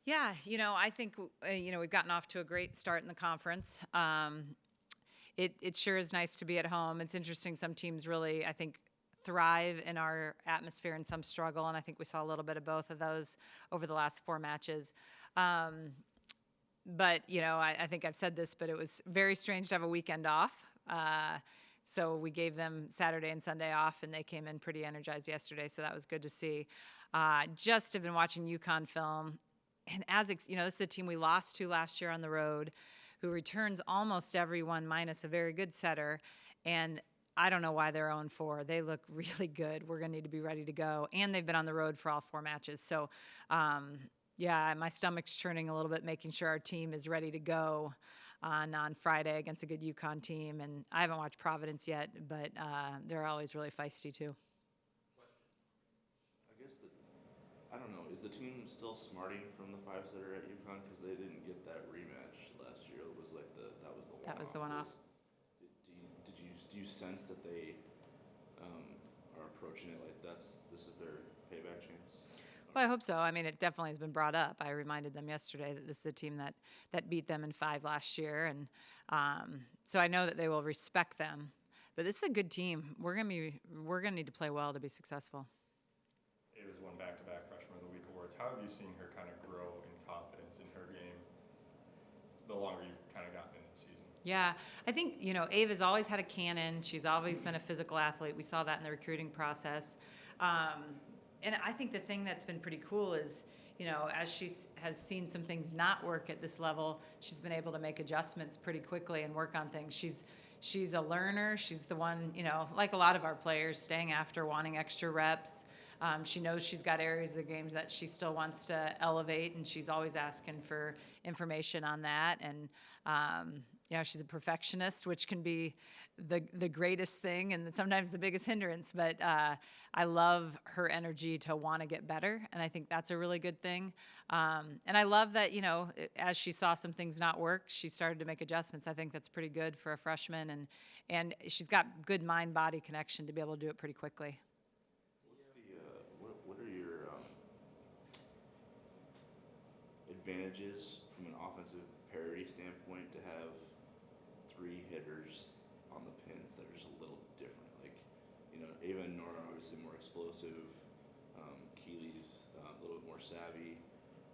Yeah, I think, we've gotten off to a great start in the conference. It sure is nice to be at home. It's interesting. Some teams really, I think, thrive in our atmosphere and some struggle. And I think we saw a little bit of both of those over the last 4 matches. But, I think I've said this, but it was very strange to have a weekend off. So we gave them Saturday and Sunday off, and they came in pretty energized yesterday. So that was good to see. Just have been watching UConn film. And this is a team we lost to last year on the road, who returns almost everyone minus a very good setter. And I don't know why they're 0-4. They look really good. We're going to need to be ready to go. And they've been on the road for all 4 matches. So, my stomach's churning a little bit, making sure our team is ready to go on Friday against a good UConn team. And I haven't watched Providence yet, but they're always really feisty too. I don't know. Is the team still smarting from the 5-setter at UConn because they didn't get that rematch last year? It was like that was the one-off. Do you sense that they are approaching it like this is their payback chance? Well, I hope so. I mean, it definitely has been brought up. I reminded them yesterday that this is a team that beat them in 5 last year, and so I know that they will respect them. But this is a good team. We're gonna need to play well to be successful. Ava's won back-to-back Freshman of the Week awards. How have you seen her kind of grow in confidence in her game the longer you've kind of gotten into the season? Yeah, I think, Ava's always had a cannon. She's always been a physical athlete. We saw that in the recruiting process. And I think the thing that's been pretty cool is, as she has seen some things not work at this level, she's been able to make adjustments pretty quickly and work on things. She's a learner. She's the one, like a lot of our players, staying after, wanting extra reps. She knows she's got areas of the game that she still wants to elevate, and she's always asking for information on that. And she's a perfectionist, which can be the greatest thing and sometimes the biggest hindrance. But I love her energy to want to get better, and I think that's a really good thing. And I love that, as she saw some things not work, she started to make adjustments. I think that's pretty good for a freshman, and she's got good mind-body connection to be able to do it pretty quickly. What are your advantages from an offensive parity standpoint to have 3 hitters on the pins that are just a little different? Like, Ava and Nora are obviously more explosive. Keely's a little bit more savvy,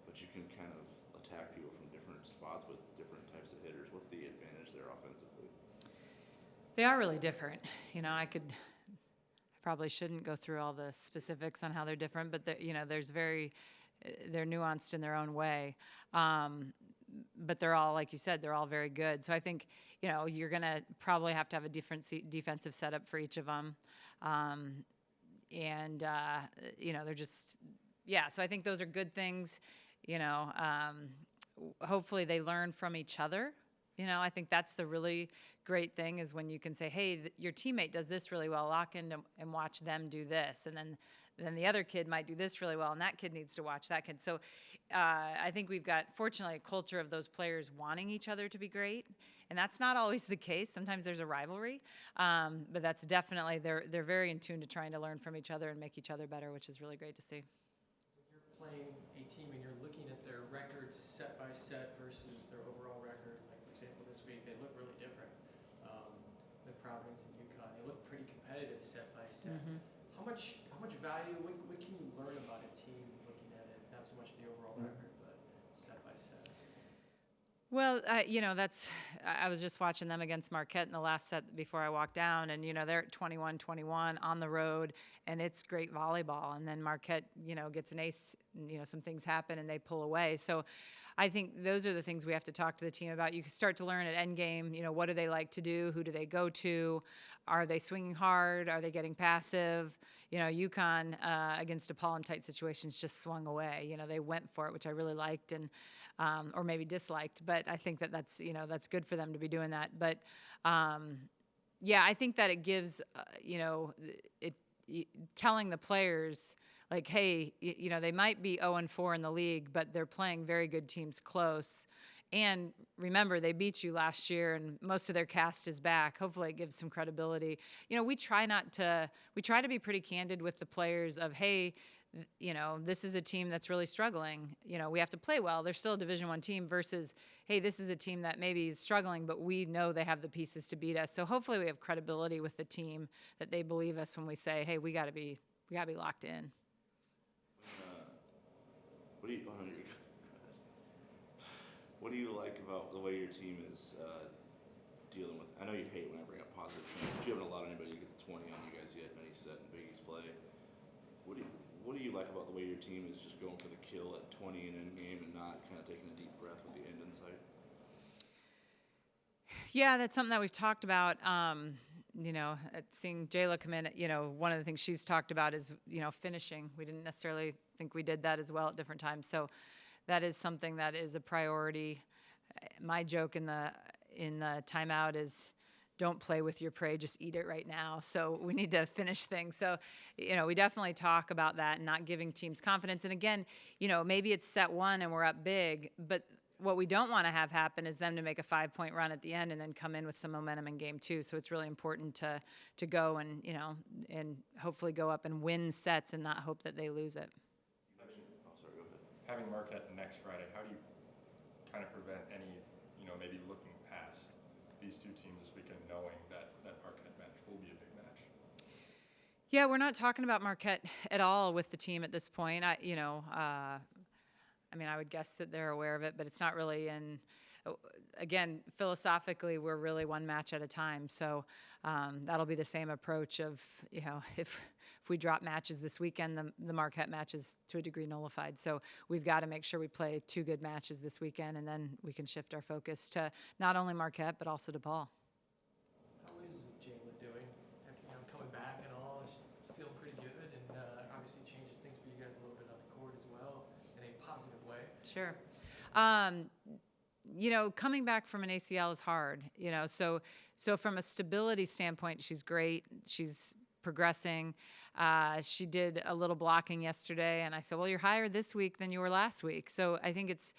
but you can kind of attack people from different spots with different types of hitters. What's the advantage there offensively? They are really different. I probably shouldn't go through all the specifics on how they're different, but they're nuanced in their own way. But they're all, like you said, they're all very good. So I think, you're going to probably have to have a different defensive setup for each of them. They're just, so I think those are good things. Hopefully they learn from each other. I think that's the really great thing is when you can say, hey, your teammate does this really well, lock in and watch them do this. And then the other kid might do this really well, and that kid needs to watch that kid. So I think we've got, fortunately, a culture of those players wanting each other to be great. And that's not always the case. Sometimes there's a rivalry. But that's definitely, they're very in tune to trying to learn from each other and make each other better, which is really great to see. When you're playing a team and you're looking at their records set by set versus their overall record, like, for example, this week, they look really different. With Providence and UConn, they look pretty competitive set by set. Mm-hmm. How much value? What can you learn about a team looking at it? Not so much the overall record, but set by set. Well, I was just watching them against Marquette in the last set before I walked down, and they're at 21-21 on the road, and it's great volleyball. And then Marquette, gets an ace, some things happen and they pull away. So I think those are the things we have to talk to the team about. You can start to learn at endgame, what do they like to do? Who do they go to? Are they swinging hard? Are they getting passive? UConn against DePaul in tight situations just swung away. They went for it, which I really liked and or maybe disliked. But I think that's good for them to be doing that. But I think that it gives telling the players, like, hey, they might be 0-4 in the league, but they're playing very good teams close. And remember, they beat you last year, and most of their cast is back. Hopefully it gives some credibility. We try to be pretty candid with the players of, hey, this is a team that's really struggling. We have to play well. They're still a Division I team versus, hey, this is a team that maybe is struggling, but we know they have the pieces to beat us. So hopefully we have credibility with the team that they believe us when we say, hey, we got to be locked in. What do you? What do you like about the way your team is dealing with? I know you hate when I bring up positive trends, but you haven't allowed anybody to get to 20 on you guys yet in any set in Big East play. What do you like about the way your team is just going for the kill at 20 in end game and not kind of taking a deep breath with the end in sight? Yeah, that's something that we've talked about. Seeing Jayla come in, one of the things she's talked about is, finishing. We didn't necessarily think we did that as well at different times. So that is something that is a priority. My joke in the timeout is, don't play with your prey, just eat it right now. So we need to finish things. So, we definitely talk about that and not giving teams confidence. And again, maybe it's set one and we're up big, but what we don't want to have happen is them to make a 5-point run at the end and then come in with some momentum in game two. So it's really important to go and, and hopefully go up and win sets and not hope that they lose it. Sorry, go ahead. Having Marquette next Friday, how do you kind of prevent any, maybe looking past these two teams this weekend, knowing that Marquette match will be a big match? Yeah, we're not talking about Marquette at all with the team at this point. I would guess that they're aware of it, but it's not really in. Again, philosophically, we're really one match at a time. So that'll be the same approach of, if we drop matches this weekend, the Marquette match is to a degree nullified. So we've got to make sure we play 2 good matches this weekend, and then we can shift our focus to not only Marquette, but also DePaul. How is Jayla doing after coming back and all? She's feeling pretty good, and obviously changes things for you guys a little bit on the court as well in a positive way. Sure. Coming back from an ACL is hard, so from a stability standpoint, she's great. She's progressing. She did a little blocking yesterday, and I said, well, you're higher this week than you were last week. So I think it's,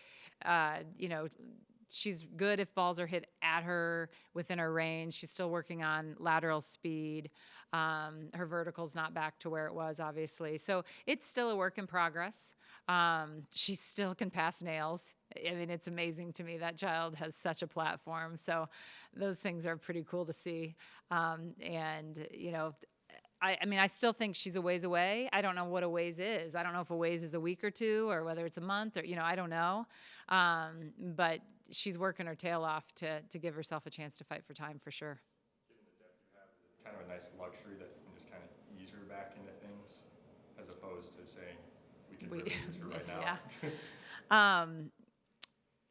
she's good if balls are hit at her within her range. She's still working on lateral speed. Her vertical's not back to where it was, obviously. So it's still a work in progress. She still can pass nails. It's amazing to me. That child has such a platform. So those things are pretty cool to see. I still think she's a ways away. I don't know what a ways is. I don't know if a ways is a week or two or whether it's a month or, I don't know. But she's working her tail off to give herself a chance to fight for time, for sure. Given the depth you have, is it kind of a nice luxury that you can just kind of ease her back into things as opposed to saying we can really use her right now? Yeah.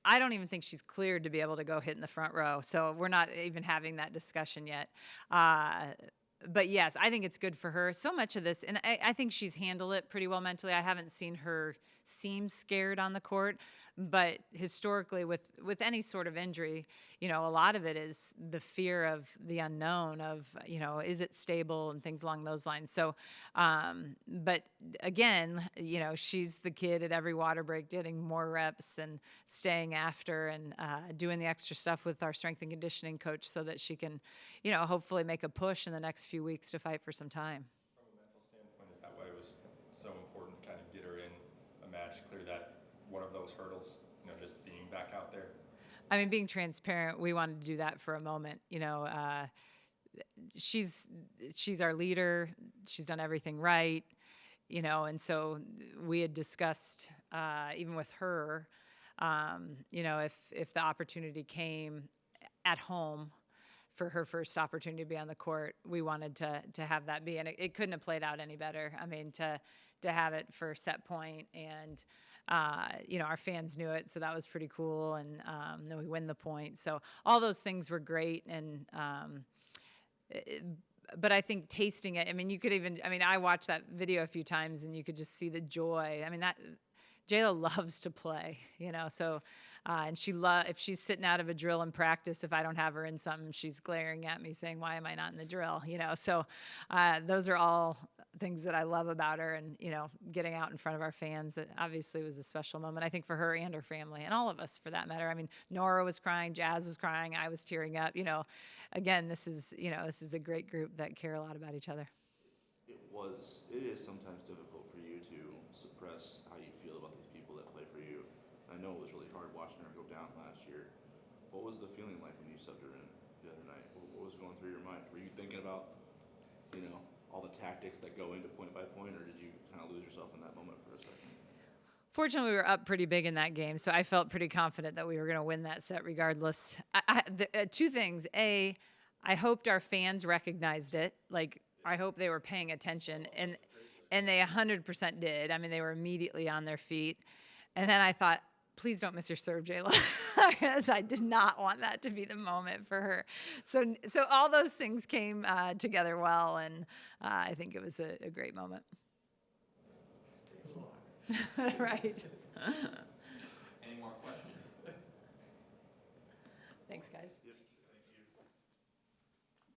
I don't even think she's cleared to be able to go hit in the front row. So we're not even having that discussion yet. But yes, I think it's good for her. So much of this, and I think she's handled it pretty well mentally. I haven't seen her seem scared on the court, but historically with any sort of injury, a lot of it is the fear of the unknown of, is it stable and things along those lines. So, but again, she's the kid at every water break getting more reps and staying after and doing the extra stuff with our strength and conditioning coach so that she can, hopefully make a push in the next few weeks to fight for some time. From a mental standpoint, is that why it was so important to kind of get her in a match, clear that one of those hurdles, just being back out there? Being transparent, we wanted to do that for a moment. She's our leader. She's done everything right, and so we had discussed, even with her, if the opportunity came at home for her first opportunity to be on the court, we wanted to have that be, and it couldn't have played out any better. To have it for set point, and our fans knew it, so that was pretty cool, and then we win the point. So all those things were great, and but I think tasting it, you could even, I watched that video a few times, and you could just see the joy. That Jayla loves to play, so. And if she's sitting out of a drill in practice, if I don't have her in something, she's glaring at me saying, why am I not in the drill? So those are all things that I love about her, and, getting out in front of our fans, it obviously was a special moment, I think, for her and her family, and all of us for that matter. Nora was crying, Jazz was crying, I was tearing up, again, this is a great group that care a lot about each other. It is sometimes difficult for you to know it was really hard watching her go down last year. What was the feeling like when you subbed her in the other night? What was going through your mind? Were you thinking about, all the tactics that go into point by point, or did you kind of lose yourself in that moment for a second? Fortunately, we were up pretty big in that game, so I felt pretty confident that we were going to win that set regardless. Two things. A, I hoped our fans recognized it. Like, I hope they were paying attention, and they 100% did. I mean, they were immediately on their feet. And then I thought, please don't miss your serve, Jayla, because I did not want that to be the moment for her. So all those things came together well, and I think it was a great moment. Right. Any more questions? Thanks, guys.